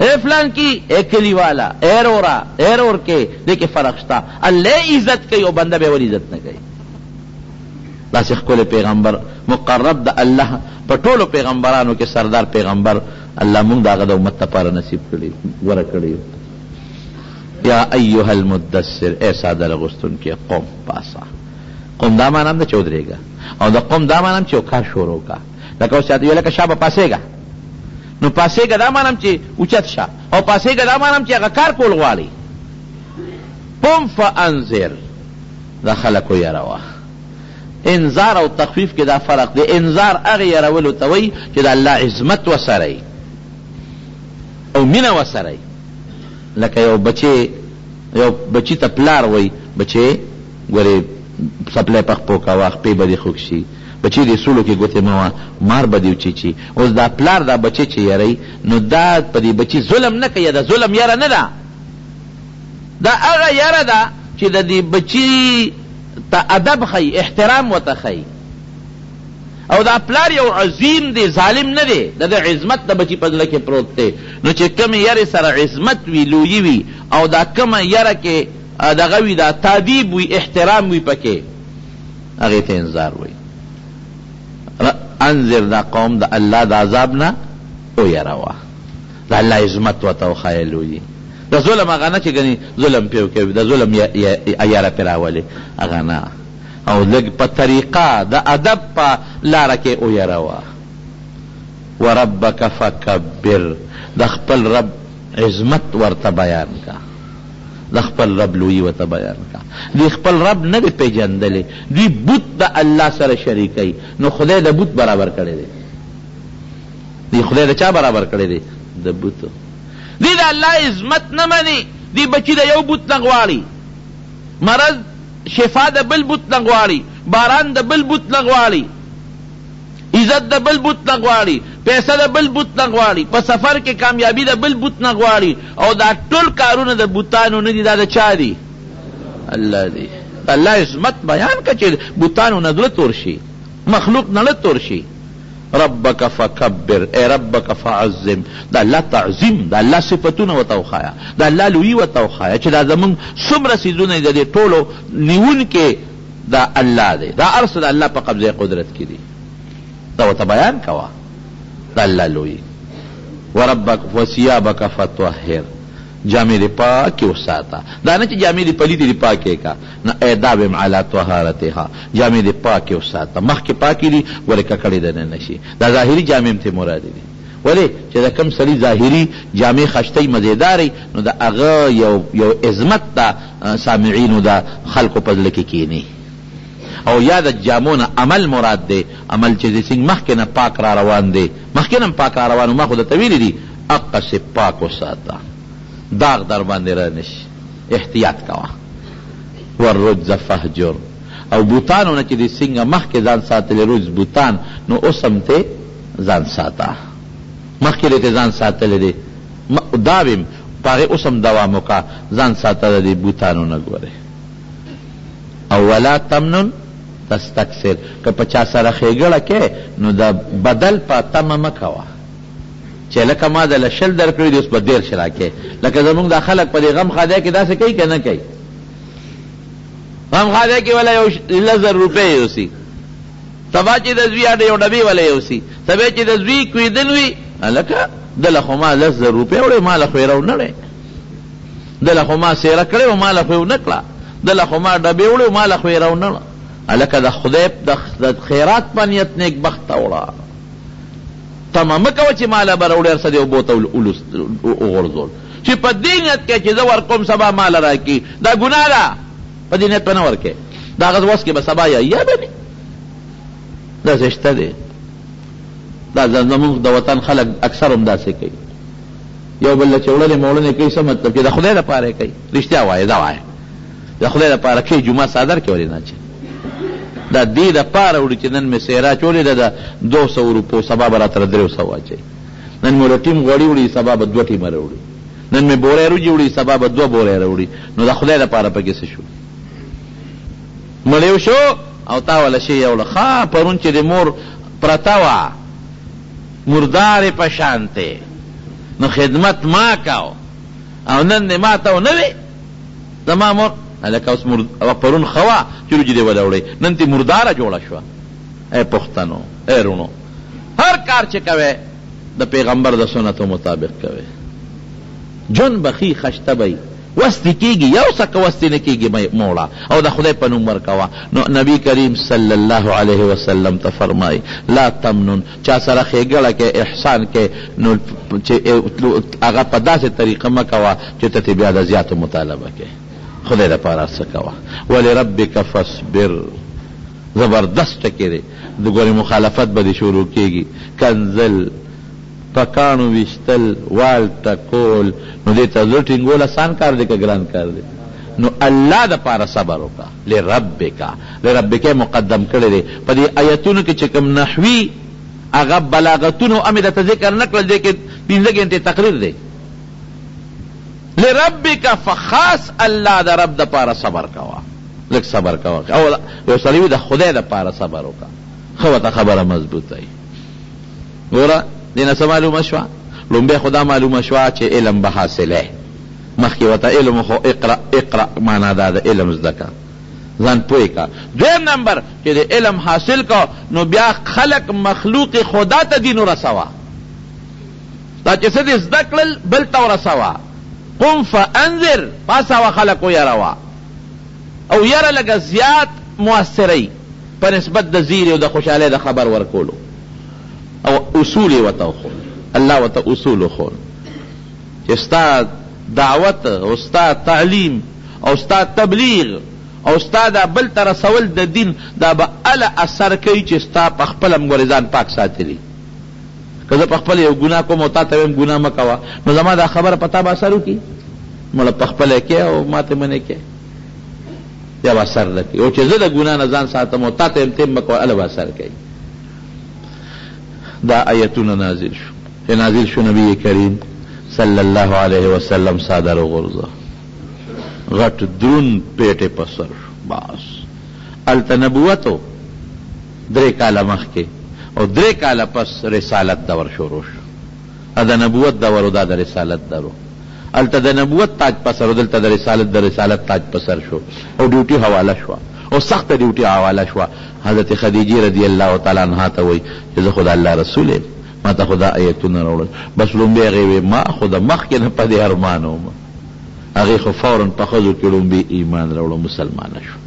اے فلان کی اے کلی والا اے رورا اے رور کے دیکھ فرق شتا. اللہ عزت کئی او بندہ بے ولی عزت نہ کئی. داسې ښکلی پیغمبر مقرب د الله په ټولو پیغمبرانو کې سردار پیغمبر الله مونږ د هغه د امت لپاره نصیب کړي غوره کړي. یا ایها المدثر اے صادر اغوستونکي قم پاسا. قم دا معنی هم ده چې ودرېږه، او د قم دا معنی هم چې یو کار شروع کا. لکه اوس چاته ویل لکه شا به پاسېږه، نو پاسېږه دا معنی هم چې اوچت شه، او پاسېږه دا معنی هم چې هغه کار کول غواړي. قم فانذر دا خلکو یروه. انذار او تخفیف کې دا فرق دی. انذار هغه يرولو ته وایي چې د الله عظمت وسره او مینه وسره. لکه یو بچی ته پلار وایي بچی ګورې سپلی پخپو کوه خپې به دې خوږ شي، بچی دې سولو کې ګوتې مه وه مار به دې وچیچي. اوس دا پلار دا بچی چې یری نو دا په دې بچی ظلم نه کوي، دا ظلم یره نه ده، دا هغه یره ده چې د دې بچی تا ادب خی، احترام وته خی. او دا پلار یو عظیم دی، ظالم نه دی، د عظمت د بچی په زړه کې پروت دی. نو چې کوم یری سره عظمت وی لویی وی، او دا کوم یره کې دغه وی دا تادیب وی احترام وی پکې، هغه ته انذار وی. انذر دا قوم د الله د عذاب نه او یروا، د الله عظمت وته او خایلوی. د ظلم هغه نه چې ګنې ظلم پیو کوي، د ظلم یاره پې راولي هغه نه. او لږ په طریقه د ادب په لاره کې ویروه. وربک فکبر، د خپل رب عظمت ورته بیان کا، د خپل رب لویي ورته بیان کا. دوی خپل رب نه دی پیژندلی، دوی بت د الله سره شریکوي. نو خدای د بت برابر کړی دی. دوی خدای د چا برابر کړی دی؟ د بتو. دی دا اللہ عظمت نہ منی، دی بچی دا یو بوت نغواړي، مرض شفا دا بل بوت نغواړي، باران دا بل بوت نغواړي، عزت دا بل بوت نغواړي، پیسہ دا بل بوت نغواړي، په سفر کې کامیابی دا بل بوت نغواړي. او دا ټول کارونه دا بوتانو نه دي، دا دا چا دي؟ الله دی. الله عظمت بیان کا چې بوتانو نه زړه تور شي، مخلوق نه تور شي. ربک فکبر اے ربک فعظم، دا اللہ تعظیم، دا اللہ صفتونه وتوخایا، دا اللہ لوی وتوخایا چې دا زمون څومره سیزونه د دې ټولو نیون کې دا الله دی، دا ارس دا الله په قبضه قدرت کې دی. دا وته بیان کوا دا الله لوی. وربک وثيابک فطهر، جامع دی پاکی وساتا. دا نه چې جامع دی پلیتی دی پاکی کا، نه ادابم علی طهارتها، جامع دی پاکی وساتا. مخ کې پاکی دی ولې ککړې ده نشي. دا ظاهری جامع ته مراد دی. ولی چې دا کم سړي ظاهری جامع خشتي مزیداري، نو دا هغه یو عظمت دا سامعینو دا خلقو په ځل کې کینی. او یا د جامونه عمل مراد دی، عمل چې څنګه مخ کې نه پاک را روان دی، مخ کې نه پاک را روان، ما خو د طویل دی اقص پاک وساتا، داغ در باندې را نشي، احتیاط کوا. والرجز فهجر، او بوتانو نه چې دې څنګه مخکې ځان ساتلی رجز بوتان، نو اوس هم ته ځان ساته، مخکې دې ته ځان ساتلی دی، داویم پاغې اوس هم دوام وکړه، ځان ساته د دې بوتانو نه ګورې. او ولا تمنن تستکثر، که په چا سره ښېګړه کې نو د بدل په تمه مه کوه چې لکه ما د لشل در کړی دی اوس به دیر شي راکې. لکه زمونږ دا خلک په دې غم خادی کې داسې کوي که نه کوي؟ غم خادی کې ولا یو 1000 روپۍ یوسي، سبا چې د زوی اډه یو ډبې ولا یوسي، سبا چې د زوی کویدن وي هلکه دله خو ما 10,000 روپۍ وړې، ما له خو یې راونړې، دله خو ما سیره کړې و ما له خو یې ونه کړه، دله خو ما ډبې وړې و ما له خو یې راونړه. هلکه د خدای د خیرات په نیت نیک بخت ته وړه، تمه مه کوه چې ماله به راوړې هر څه دې اوبو ته وغورځول، چې په دې نیت کې چې زه ورکوم سبا ماله راکړي، دا ګناه ده، په دې نیت به نه ورکې، د هغه وس کې به سبا یا به نه. داسې شته دی، دا زمونږ د وطن خلک اکثر هم داسې کوي. یو بل چې وړلې موړلې کوي څه مطلب چې د خدای لپاره کوي رښتیا وایه دا وایه د خدای لپاره کوي جمعه صادر کې ولې نه چې دا دې دپاره وړي چې نن مې سیرا چولې ده د 200 روپو سبا به راته 300 واچوي نن مې ټیم غوړي وړي سبا به 2 ټیمه راوړي نن مې بورې روجي وړي سبا به 2 بورې راوړي نو د خدای لپاره پکې څه شو مړیو شو او تا ولا شي یو له پرون چې د مور پرته وه مردار په شانته نو خدمت ما کاو او نن دې ما ته ونه وی زما مور هلکه اوس پرون خوا چې روجي دې ولاوړی نن تی مرداره جوړه شوه ای پښتنو ای رونو هر کار چې کوئ د پیغمبر د سنتو مطابق کوئ جون بخی خشته بی وستی کیگی یو سک وستی نکیگی مولا او دا خدای پا نمبر کوا نو نبی کریم صلی اللہ علیہ وسلم تا فرمائی لا تمنن چا سر خیگڑا کے احسان کے نو اگا پا دا سے طریقہ مکوا چا تا بیاد زیادت مطالبہ کے خدای دا پارا سکوا ولی ربک فاصبر زبردست کرے دگوری مخالفت بدی شروع کیگی کنزل پکانو وشتل وال ټکول نو دې ته زړه ټینګول آسان کار دی که ګران کار دی نو الله د پاره صبر وکړه لربک مقدم کړی دی په دې آیتونو کې چې کوم نحوي هغه بلاغتونو امې درته ذکر نه کړل دی کې 15 غنټې تقریر دی لربک فخاص الله د رب د پاره صبر کوه لږ صبر کوه او یو سړی د خدای د پاره صبر وکړه خو ته خبره مضبوطه وي ګوره دینا سا معلوم شوا لنبی خدا معلوم شوا چه علم بحاصله مخی وطا علم خو اقرأ مانا دادا علم زدکا زن پوئی کا دویم نمبر چه ده علم حاصل کا نو بیا خلق مخلوق خدا تا دینو رسوا دا چه سد زدکلل بلتاو رسوا قم فانذر پاسا و خلقو یروا او یر لگا زیاد مؤثری پا نسبت دا زیر و دا خوشحالی دا خبر ورکولو او اصول وتا خو الله وتا اصول خو چې ستا دعوت او ستا تعلیم او ستا تبلیغ او ستا دا بل تر رسول د دین دا به ال اثر کوي چې ستا په خپل مغرضان پاک ساتلی کله په خپل یو ګناه کوم او تا ته هم ګناه مکوا نو زما دا خبره پتا به اثر وکي مله په خپل کې او ماته منه کې یا اثر لکه او چې زه د ګناه نه ځان ساتم او تا ته هم تم مکوا ال اثر کوي دا آیتون نازل شو کہ نازل شو نبی کریم صلی اللہ علیہ وسلم صادر و غرزہ غٹ درون پیٹے پسر باس التا نبوتو درے کالا مخ کے اور درے کالا پس رسالت دور شروع شو ادا نبوت دور دا دا رسالت دورو التا دا نبوت تاج پسر و دلتا دا رسالت تاج پسر شو اور ڈیوٹی حوالہ شوا اور سخت ڈیوٹی حوالہ شوا حضرت خدیجی رضی اللہ تعالی عنہ ته وای چې خدا الله رسول ما ته خدا آیتونه راوړل بس لومبه غوي ما خدا مخ کې نه پدې ارمانو هغه خو فورا په خذو کې لومبه ایمان راوړل مسلمان شو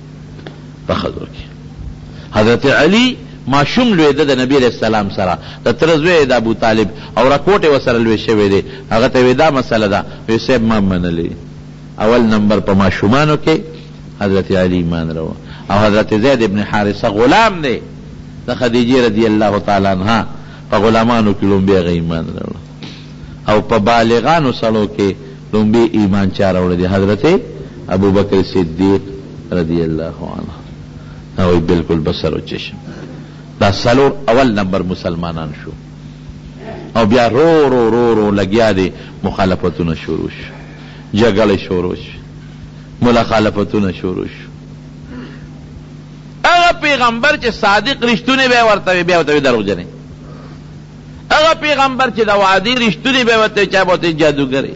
په خذو کې حضرت علی ما شملوی د نبی علیہ السلام سره د ترزوی د ابو طالب او راکوټه وسره لوي شوی دی هغه ته ودا مسله ده وی سب ما منلی اول نمبر په ما شومانو کې حضرت علی ایمان راوړل او حضرت زید ابن حارثہ غلام دے دا خدیجی رضی اللہ تعالی عنہ پا غلامانو کی لنبی ایمان راوڑا او پا بالغانو سلو کے لنبی ایمان چا راوڑا دی حضرت ابو بکر صدیق رضی اللہ عنہ او بالکل بسر و چشم دا سلور اول نمبر مسلمانان شو او بیا رو رو رو رو لگیا دی مخالفتون شروع شو جگل شروع شو مخالفتون شروع شو اغا پیغمبر چه صادق رشتونی بے ورطوی بے ورطوی دروغ جنے اغا پیغمبر چه دا وعدی رشتونی بے ورطوی چا بوتی جادوگری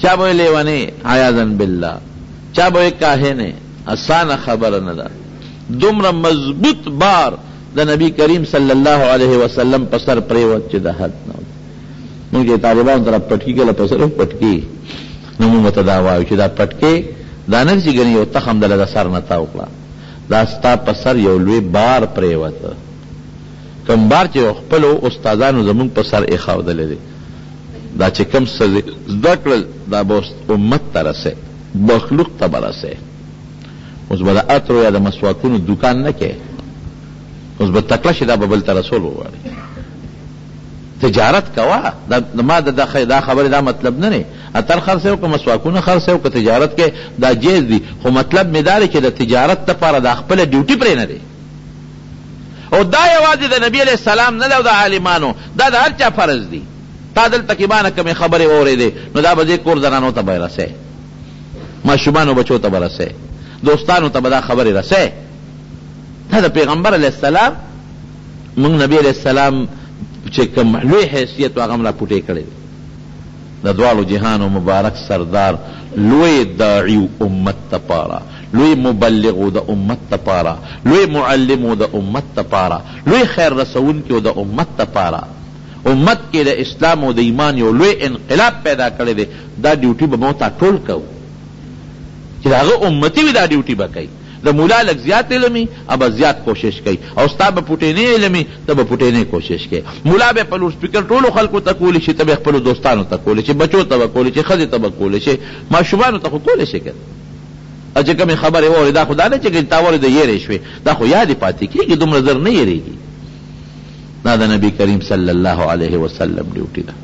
چا بوی لیوانی عیاذن باللہ چا بوی کاہنے آسان خبر ندا دمرا مضبوط بار دا نبی کریم صلی اللہ علیہ وسلم پسر پریوت چه دا حد نو مونږه طالبان طرف پټکی کله پسر پټکی نو موږ ته دا وایو چې دا پټکی دا نه چې غنی یو تخم دل د سر نه تا وکړه دا ستا پسر یو لوی بار پریوت کم بار چې خپل استادانو زمون پسر اخاودل دي دا چې کم زدکل دا بوست امت ترسه مخلوق تبرسه اوس به د اترو یا د مسواکونو دکان نه کې اوس به تکله شي دا به بل ته رسول وغواړي تجارت کوا. ما دا خبر دا مطلب نه نه اتر خرڅ او که مسواکونه خرڅ او که تجارت کې دا جیز دي، خو مطلب می دا چې د تجارت لپاره د خپل ډیوټي پرې نه دی. او دا یوازې د نبی علیہ السلام نه دی او د عالمانو، دا د هر چا فرض دی. تا دلته کې باندې کومې خبرې واورېدې نو دا به دې کور زنانو ته به رسې، ماشومانو بچو ته به رسې، دوستانو ته به دا خبرې رسې. دا د پیغمبر علیہ السلام موږ نبی علیہ السلام چې کوم لوی حیثیت هغه هم راپوټې کړی دی. د دواړو جهانو مبارک سردار، لوی داعی امت تپاره، لوی مبلغو د امت تپاره، لوی معلمو د امت تپاره، لوی خیر رسونکو د امت تپاره، امت کې د اسلام او د ایمان یو لوی انقلاب پیدا کړی دی. دا ډیوټي به مو تا ټول کوو چې هغه امتي وي، دا ډیوټي به کوي. د مولا لږ زیات علمي ابا زیات کوشش کوي، او ستا به پوټینې علمي ته به پوټینې کوشش کوي. مولا به په لوډ سپیکر ټولو خلکو ته کولی شي، ته به خپلو دوستانو ته کولی شي، بچو ته به کولی شي، ښځې ته به کولی شي، ماشومانو ته خو کولی شي که او چې کومې خبرې واورې دا خو دا نه چې تا واورې د یېرې شوې، دا خو یادې پاتې کېږي، دومره زر نه یېرېږي. دا د نبي کریم صلی الله علیه وسلم ډیوټي ده.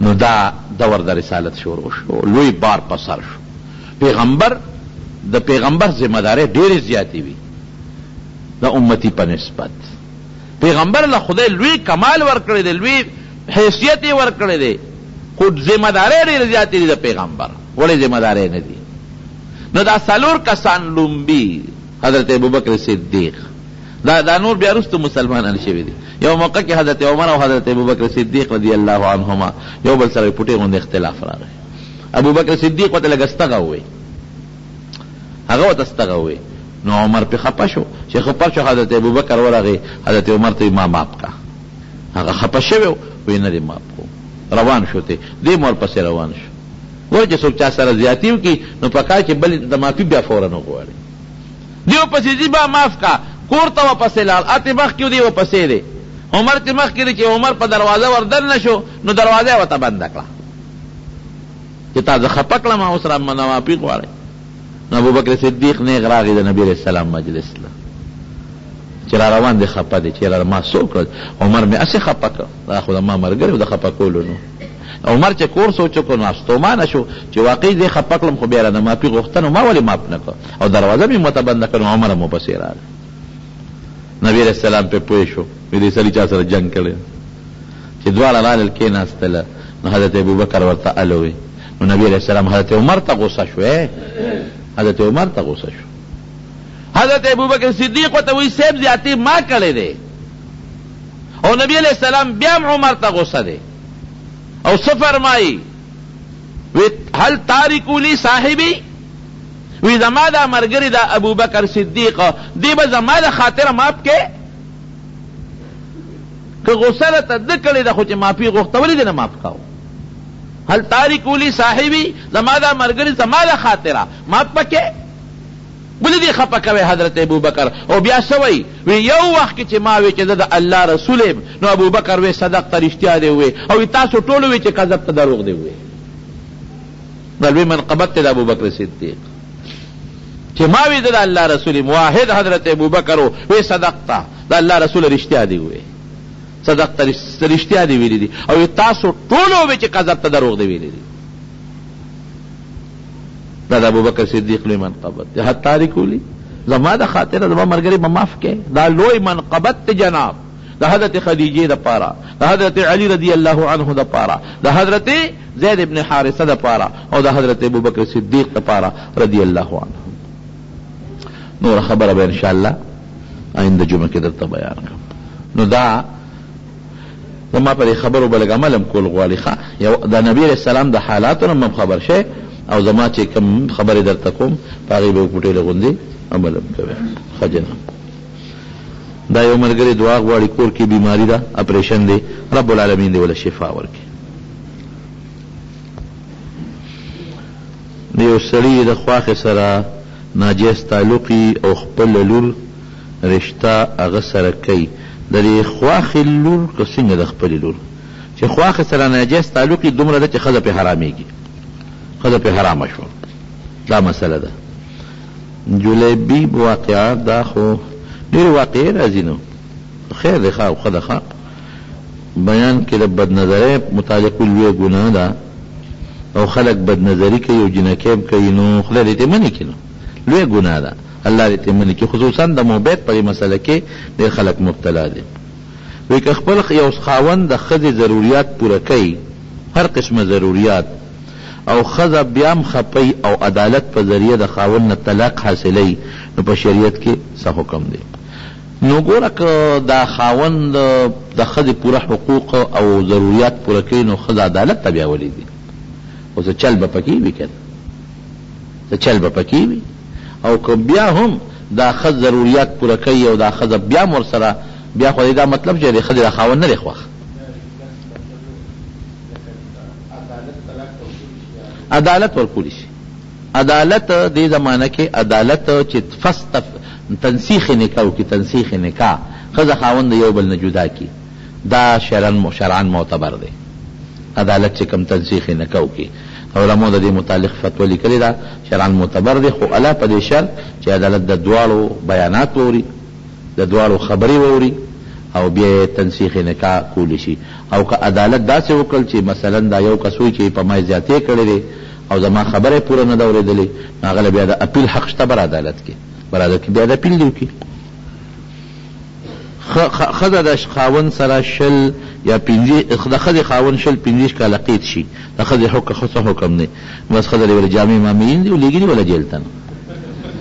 نو دا دور د رسالت شروع شو، لوی بار په سر شو. د پیغمبر ذمہ داري ډېرې زیاتې وي د امتی په نسبت. پیغمبر له خدای لوی کمال ورکړی دی، لوی حیثیت یې ورکړی دی، خو ذمہ داري ډېرې زیاتې دي د پیغمبر. ولې ذمہ داري نه دي؟ نو دا څلور کسان لومبي حضرت ابوبکر صدیق، دا نور بیا وروسته مسلمانان شوي دي. یو موقع کې حضرت عمر او حضرت ابوبکر صدیق رضی الله عنهما یو بل سره پټې غوندې اختلاف راغی. ابوبکر صدیق ورته لږ استغه ووایي، هغه ورته استغه ووایي. نو عمر پې خفه شو، چې خفه شو حضرت ابوبکر ورغی حضرت عمر ته ما معاف کا. هغه خفه شوی وایي نه دې معاف کوم. روان شو ته دې مور پسې روان شو. وایي چې څوک چا سره زیاتي وکړي نو پکار چې بل د معافي بیا فورا وغواړي. دې ورپسې ځي به معاف کا، کور ته ورپسې لاړ، اتې مخکې دې ورپسې دی. عمر ته مخکې دی چې عمر په دروازه ور دننه شو نو دروازه یې ورته بنده کړه چې تا زه خفه کړم اوس را معافي غواړئ. نو ابوبکر صدیق نیغ راغی د نبی علیہ السلام مجلس له چې را روان دی خفه دی چې یاره ما څه وکړل. عمر مې هسې خفه کړ، دا خو د ما ملګری و د خفه کولو نو. عمر چې کور سوچ وکړ نو ستومانه شو چې واقعي دې خفه کړم، خو بیا رانه معافي غوښته نو ما ولې معاف نه کړ او دروازه مې ورته بنده کړ. نو عمر هم ورپسې راغی. نبی علیہ السلام پې پوه شو وی دې سړي چا سره جنګ کړی. چې دواړه رالل کېناستله نو حضرت ابوبکر ورته الوی. نو نبی علیہ السلام حضرت عمر ته غوسه شو، حضرت عمر ته غوسه شو. حضرت ابوبکر صدیق ورته وایي صاحب زیاتي ما کړی دی، او نبی علیہ السلام بیا هم عمر ته غوسه دی. او څه فرمایي؟ وی هل تارکو لی صاحبي، وی زما دا ملګری دا ابوبکر صدیق دی به زما د خاطره معاف کې؟ که غوسه راته ده کړې ده خو چې معافي غوښته ولې دې نه معاف کاو؟ هل تارکو لی صاحبي، زما دا ملګری زما د خاطره معاف پکې ولې دې خفه کوې حضرت ابوبکر؟ او بیا څه وایي؟ وی یو وخت کې چې ما وی چې زه د الله رسول یم نو ابوبکر وی صدقته رښتیا دی وی، او تاسو ټول وی چې کذب ته دروغ دی وی. دا لوی منقبت دی د ابوبکر صدیق چې ما وی د الله رسول یم. واحد حضرت ابوبکر وی صدقته، د الله رسول رښتیا دی وی، صدقته رښتیا دی ویلي دي، او تاسو ټول وی چې کذب ته دروغ دی ویلي دي. دا د ابوبکر صدیق لوی منقبت دی. حتی تارکو لی، زما د خاطره زما ملګری به معاف کې. دا لوی منقبت دی جناب، د حضرت خدیجه د پاره، د حضرت علی رضی الله عنه د پاره، د حضرت زید ابن حارثه د پاره، او د حضرت ابوبکر صدیق د پاره رضی الله عنه. نور خبره به ان شاء الله آینده جمعه کې درته بیان کوم. نو دا زما پر خبرو بلګ عملم کول غواړي. د نبی علیہ السلام د حالاتو نه خبر شي، او زما چې کوم خبرې درته کوم په هغې به وپوټېله غوندې عملم کوې. ښه جناب، دا یو ملګري دعا غواړي، کور کې بیماري ده، اپریشن دی، رب العالمین دی وله شفا ورکړي. د یو سړي د خواښې سره ناجیز تعلقي او خپله لور رشته هغه سره کوي. د دې خواښې لور که څنګه د خپلې لور چې خواښې سره ناجیز تعلقي دومره ده چې ښځه پې حرامېږي، ښځه پې حرامه شوه. دا مسله ده. جلیبي واقعات دا خو ډېرې واقعې راځي. نو خیر دی، ښه او ښه ده. ښه بیان کې د بدنظرۍ متعلق لویه ګناه ده او خلک بدنظري کوي او جنکیب کوي، نو خدای دې منې کړي، لویه ګناه ده، الله دې منې کړي. خصوصا د محبت په مسله کې ډېر خلک مبتلا دي. وایي که خپل یو خاوند د ښځې ضروریات پوره کوي، هر قسمه ضروریات، او ښځه بیا هم خپي او عدالت په ذریعه د خاوند نه طلاق حاصلوي، نو په شریعت کې څه حکم دی؟ نو ګوره که دا خاوند د ښځې پوره حقوق او ضروریات پوره کوي، نو ښځه عدالت ته بیا ولیږي، خو څه چل به پکې وي که څه چل به پکې وي. او که بیا هم دا ښځ ضروریات پوره کوي او دا ښځه بیا هم ورسره، بیا خو دا مطلب چې د ښځې د خاوند نه دی خوښ. عدالت ورکولی شي. عدالت دې زمانه کې عدالت چې تنسیخ نکاح وکړي، تنسیخ نکاح، ښځه خاوند یو بل نه جدا کړي، دا شرعاً معتبر دی. عدالت چې کوم تنسیخ نکاح وکړي، علماء د دې متعلق فتوا لیکلې ده، شرعاً معتبر دی، خو الله په دې شرط چې عدالت د دواړو بیانات ووري، د دواړو خبرې ووري، او بیا تنسیخ نکاح کولی شي. او که عدالت داسې وکړل چې مثلا دا یو کس وي چې په ما زیاتې کړې دی او زما خبره پوره نه ده اورېدلې، هغه له بیا د اپیل حق شته بر عدالت کې، بیا د اپیل دی وکړي. ښځه د خاوند سره شل یا د ښځې خاوند شل 50 کاله قید شي، د ښځې حکم دی، بس ښځه ولې جامع مامورین دي ولېږي ولا جیل ته،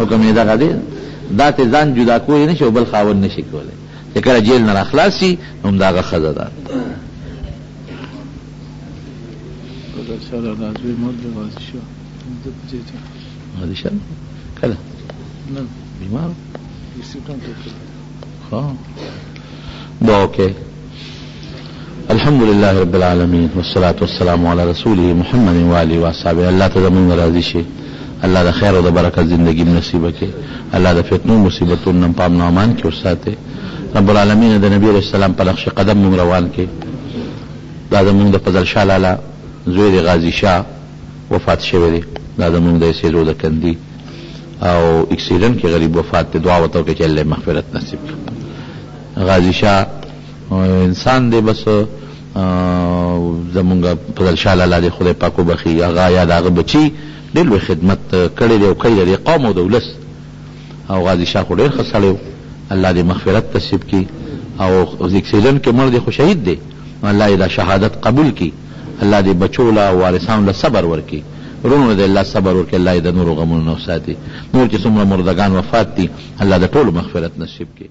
حکم یې دغه دی، دا ته ځان جدا کولی نه شي او بل خاوند نه شي کولی، چې کله جیل نه راخلاص شي نو همدغه ښځه ده. غازي شاه کله بیمار اوكي. الحمد لله رب العالمين والصلاة والسلام على رسوله محمد وآله وصحبه. الله تزمون راضي شي، الله د خیر او د برکت زندگی نصیب کړي، الله د فتنو مصیبتونو په امن او امان کې ورساته. رب العالمین د نبی علیہ السلام په نقش قدم موږ روان کې. دا زموږ د فضل شاه لالا زوی د غازی شاه وفات شوی دی، دا زموږ د سیرو د کندی او اکسیډنټ کې غریب وفات دی. دعا وته چې الله مغفرت نصیب کړي. غازی شاه انسان دی، بس زمونږ فضل شاه لالا دی خدای پاک وبخي، هغه یا د هغه بچي ډېر لوی خدمت کړی دی او کوي د قوم او د ولس. او غازی شاه خو ډېر ښه سړی و، الله دې مغفرت نصیب کړي. او اکسیډنټ کې مړ دی خو شهید دی، الله دې دا شهادت قبول کړي، الله دې بچو له وارثانو له صبر ورکړي، ورونو دې الله صبر ورکړي، الله دې د نورو غمونو نه وساتي. نور چې څومره مردگان وفات دي الله د ټولو مغفرت نصیب کړي.